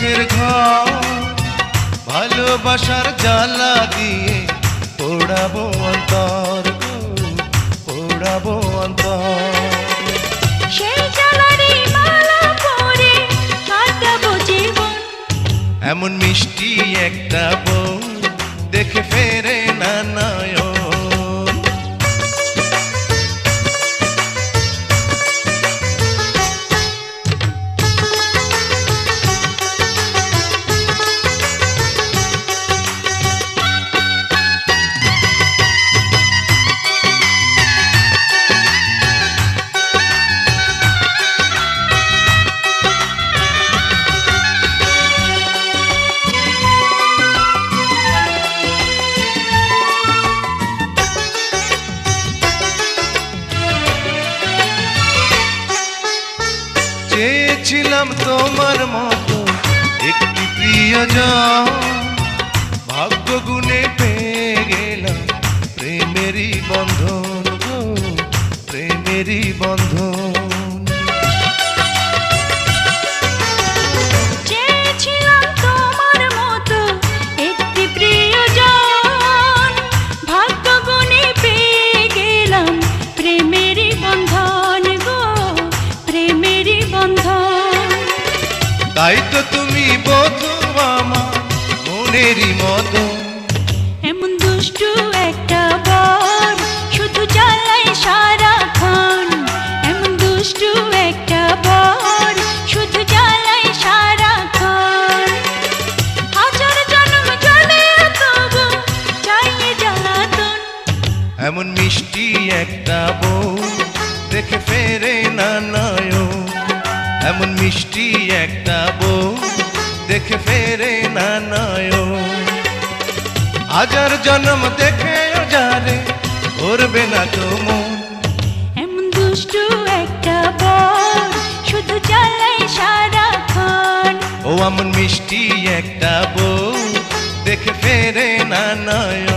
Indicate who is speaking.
Speaker 1: সুখের ঘর ভালোবাসার জ্বালা দিয়ে পোড়াবো অন্তর গো, পোড়াবো অন্তর।
Speaker 2: সেই জ্বালারই মালা পরে কাটাবো জীবন।
Speaker 1: এমন মিষ্টি একটা বউ দেখে ফেরে না নয়ন। চেয়েছিলাম তোমার মতো একটি প্রিয়জন, ভাগ্য গুণে পেয়ে গেলাম প্রেমেরই বন্ধন গো, প্রেমেরই বন্ধন।
Speaker 2: চেয়েছিলাম তোমার মতো একটি প্রিয়জন, ভাগ্য গুণে পেয়ে গেলাম প্রেমেরই বন্ধন গো, প্রেমেরই বন্ধন।
Speaker 1: তাই তো তুমি বধূ আমার মনেরই মতো।
Speaker 2: এমন দুষ্টু একটা বর শুধু জ্বালায় সারাক্ষণ। এমন দুষ্টু একটা বর শুধু জ্বালায় সারাক্ষণ। হাজার জন্ম জ্বলে তবু চাইয়ে জ্বালাতন।
Speaker 1: এমন মিষ্টি একটা বউ দেখে ফেরে না নয়ন। এমন মিষ্টি একটা বউ দেখে ফেরে না নয়ন। হাজার জন্ম দেখে যারে করবে না তো মন।
Speaker 2: এমন দুষ্টু একটা বর শুধু জ্বালায় সারাক্ষণ।
Speaker 1: ও এমন মিষ্টি একটা বউ দেখে ফেরে না নয়ন।